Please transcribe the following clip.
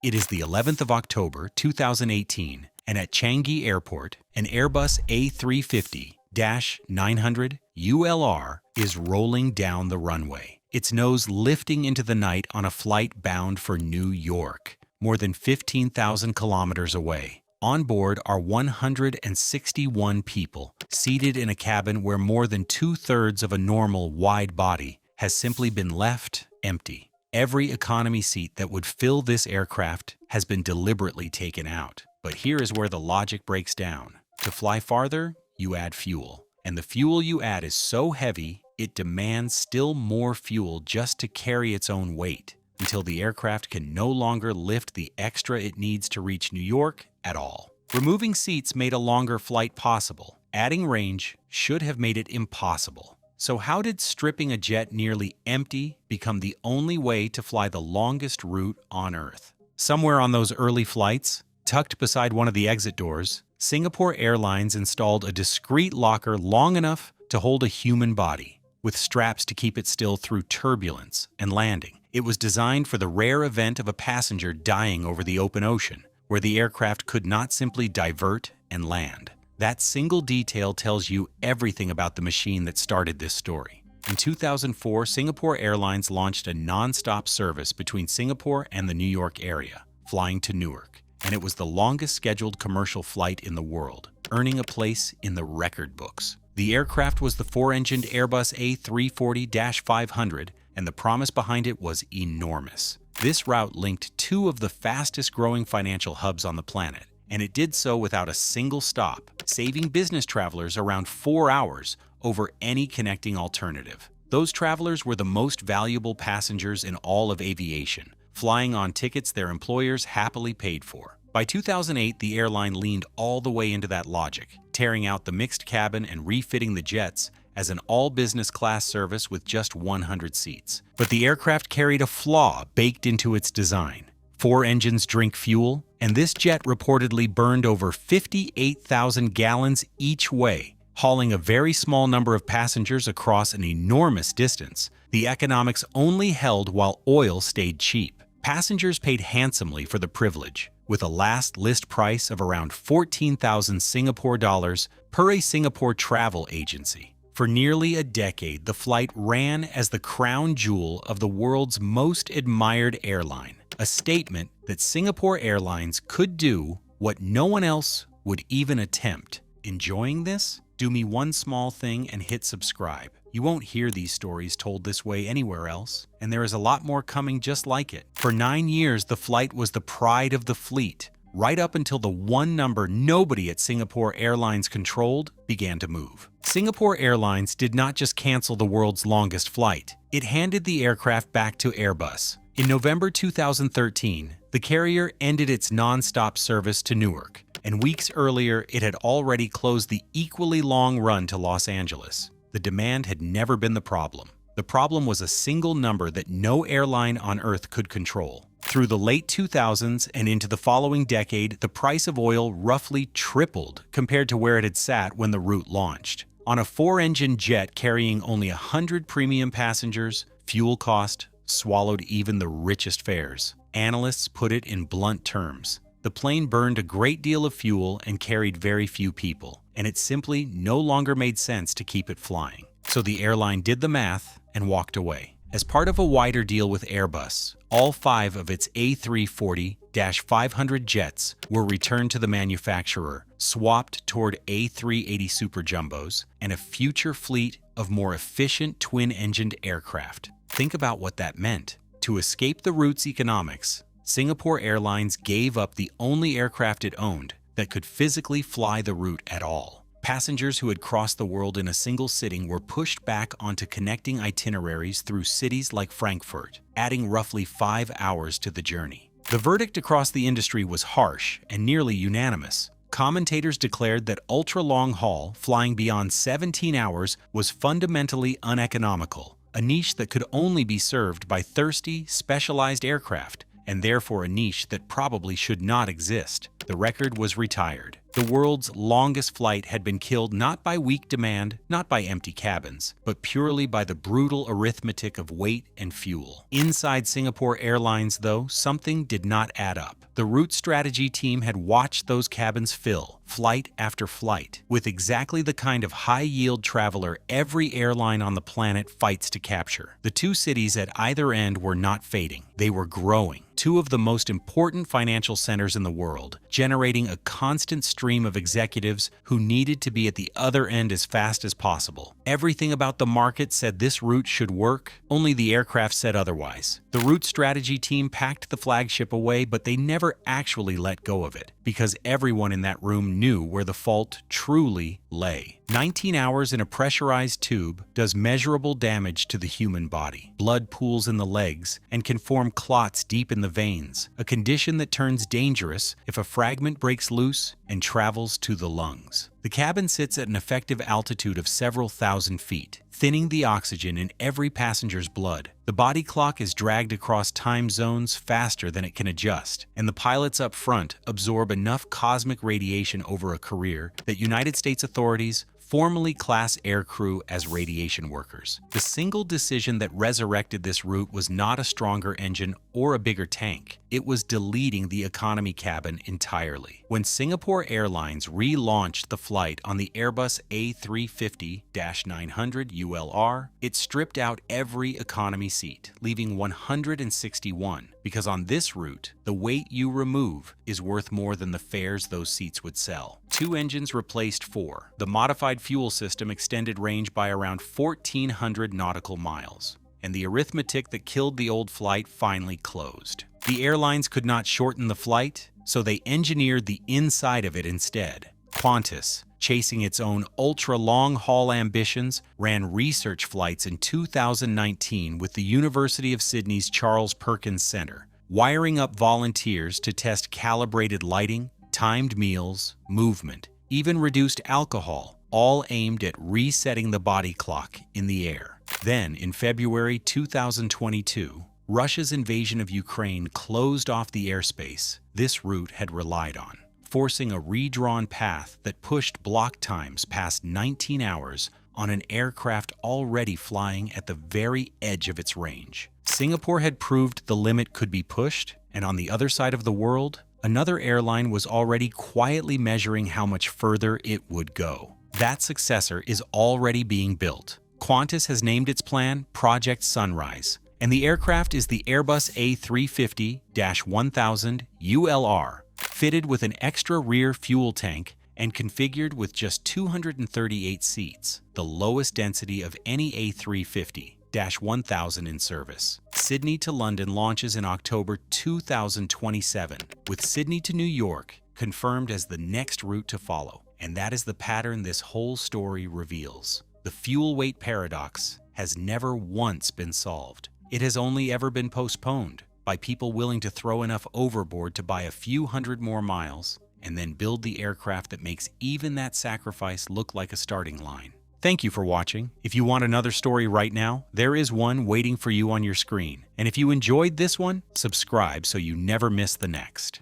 It is the 11th of October, 2018, and at Changi Airport, an Airbus A350-900 ULR is rolling down the runway, its nose lifting into the night on a flight bound for New York, more than 15,000 kilometers away. On board are 161 people, seated in a cabin where more than two-thirds of a normal wide body has simply been left empty. Every economy seat that would fill this aircraft has been deliberately taken out. But here is where the logic breaks down. To fly farther, you add fuel. And the fuel you add is so heavy, it demands still more fuel just to carry its own weight, until the aircraft can no longer lift the extra it needs to reach New York at all. Removing seats made a longer flight possible. Adding range should have made it impossible. So how did stripping a jet nearly empty become the only way to fly the longest route on Earth? Somewhere on those early flights, tucked beside one of the exit doors, Singapore Airlines installed a discreet locker long enough to hold a human body, with straps to keep it still through turbulence and landing. It was designed for the rare event of a passenger dying over the open ocean, where the aircraft could not simply divert and land. That single detail tells you everything about the machine that started this story. In 2004, Singapore Airlines launched a non-stop service between Singapore and the New York area, flying to Newark, and it was the longest scheduled commercial flight in the world, earning a place in the record books. The aircraft was the four-engined Airbus A340-500, and the promise behind it was enormous. This route linked two of the fastest-growing financial hubs on the planet, and it did so without a single stop, saving business travelers around 4 hours over any connecting alternative. Those travelers were the most valuable passengers in all of aviation, flying on tickets their employers happily paid for. By 2008, the airline leaned all the way into that logic, tearing out the mixed cabin and refitting the jets as an all-business class service with just 100 seats. But the aircraft carried a flaw baked into its design. 4 engines drink fuel, and this jet reportedly burned over 58,000 gallons each way, hauling a very small number of passengers across an enormous distance. The economics only held while oil stayed cheap. Passengers paid handsomely for the privilege, with a last list price of around 14,000 Singapore dollars per a Singapore travel agency. For nearly a decade, the flight ran as the crown jewel of the world's most admired airline, a statement that Singapore Airlines could do what no one else would even attempt. Enjoying this? Do me one small thing and hit subscribe. You won't hear these stories told this way anywhere else, and there is a lot more coming just like it. For 9 years, the flight was the pride of the fleet, right up until the one number nobody at Singapore Airlines controlled began to move. Singapore Airlines did not just cancel the world's longest flight, it handed the aircraft back to Airbus. In November 2013, the carrier ended its non-stop service to Newark, and weeks earlier it had already closed the equally long run to Los Angeles. The demand had never been the problem. The problem was a single number that no airline on Earth could control. Through the late 2000s and into the following decade, the price of oil roughly tripled compared to where it had sat when the route launched. On a 4-engine jet carrying only 100 premium passengers, fuel cost swallowed even the richest fares. Analysts put it in blunt terms. The plane burned a great deal of fuel and carried very few people, and it simply no longer made sense to keep it flying. So the airline did the math and walked away. As part of a wider deal with Airbus, all 5 of its A340-500 jets were returned to the manufacturer, swapped toward A380 Super Jumbos, and a future fleet of more efficient twin-engined aircraft. Think about what that meant. To escape the route's economics, Singapore Airlines gave up the only aircraft it owned that could physically fly the route at all. Passengers who had crossed the world in a single sitting were pushed back onto connecting itineraries through cities like Frankfurt, adding roughly 5 hours to the journey. The verdict across the industry was harsh and nearly unanimous. Commentators declared that ultra-long haul, flying beyond 17 hours, was fundamentally uneconomical, a niche that could only be served by thirsty, specialized aircraft, and therefore a niche that probably should not exist. The record was retired. The world's longest flight had been killed not by weak demand, not by empty cabins, but purely by the brutal arithmetic of weight and fuel. Inside Singapore Airlines, though, something did not add up. The route strategy team had watched those cabins fill, flight after flight, with exactly the kind of high-yield traveler every airline on the planet fights to capture. The two cities at either end were not fading. They were growing. Two of the most important financial centers in the world, generating a constant stream of executives who needed to be at the other end as fast as possible. Everything about the market said this route should work, only the aircraft said otherwise. The route strategy team packed the flagship away, but they never actually let go of it, because everyone in that room knew where the fault truly lay. 19 hours in a pressurized tube does measurable damage to the human body. Blood pools in the legs and can form clots deep in the veins, a condition that turns dangerous if a fragment breaks loose and travels to the lungs. The cabin sits at an effective altitude of several thousand feet, thinning the oxygen in every passenger's blood. The body clock is dragged across time zones faster than it can adjust, and the pilots up front absorb enough cosmic radiation over a career that United States authorities formally class aircrew as radiation workers. The single decision that resurrected this route was not a stronger engine or a bigger tank. It was deleting the economy cabin entirely. When Singapore Airlines relaunched the flight on the Airbus A350-900 ULR, it stripped out every economy seat, leaving 161, because on this route, the weight you remove is worth more than the fares those seats would sell. 2 engines replaced 4. The modified fuel system extended range by around 1,400 nautical miles, and the arithmetic that killed the old flight finally closed. The airlines could not shorten the flight, so they engineered the inside of it instead. Qantas, chasing its own ultra-long-haul ambitions, ran research flights in 2019 with the University of Sydney's Charles Perkins Centre, wiring up volunteers to test calibrated lighting, timed meals, movement, even reduced alcohol, all aimed at resetting the body clock in the air. Then, in February 2022, Russia's invasion of Ukraine closed off the airspace this route had relied on, forcing a redrawn path that pushed block times past 19 hours on an aircraft already flying at the very edge of its range. Singapore had proved the limit could be pushed, and on the other side of the world, another airline was already quietly measuring how much further it would go. That successor is already being built. Qantas has named its plan Project Sunrise, and the aircraft is the Airbus A350-1000 ULR, fitted with an extra rear fuel tank and configured with just 238 seats, the lowest density of any A350-1000 in service. Sydney to London launches in October 2027, with Sydney to New York confirmed as the next route to follow. And that is the pattern this whole story reveals. The fuel weight paradox has never once been solved. It has only ever been postponed by people willing to throw enough overboard to buy a few hundred more miles and then build the aircraft that makes even that sacrifice look like a starting line. Thank you for watching. If you want another story right now, there is one waiting for you on your screen. And if you enjoyed this one, subscribe so you never miss the next.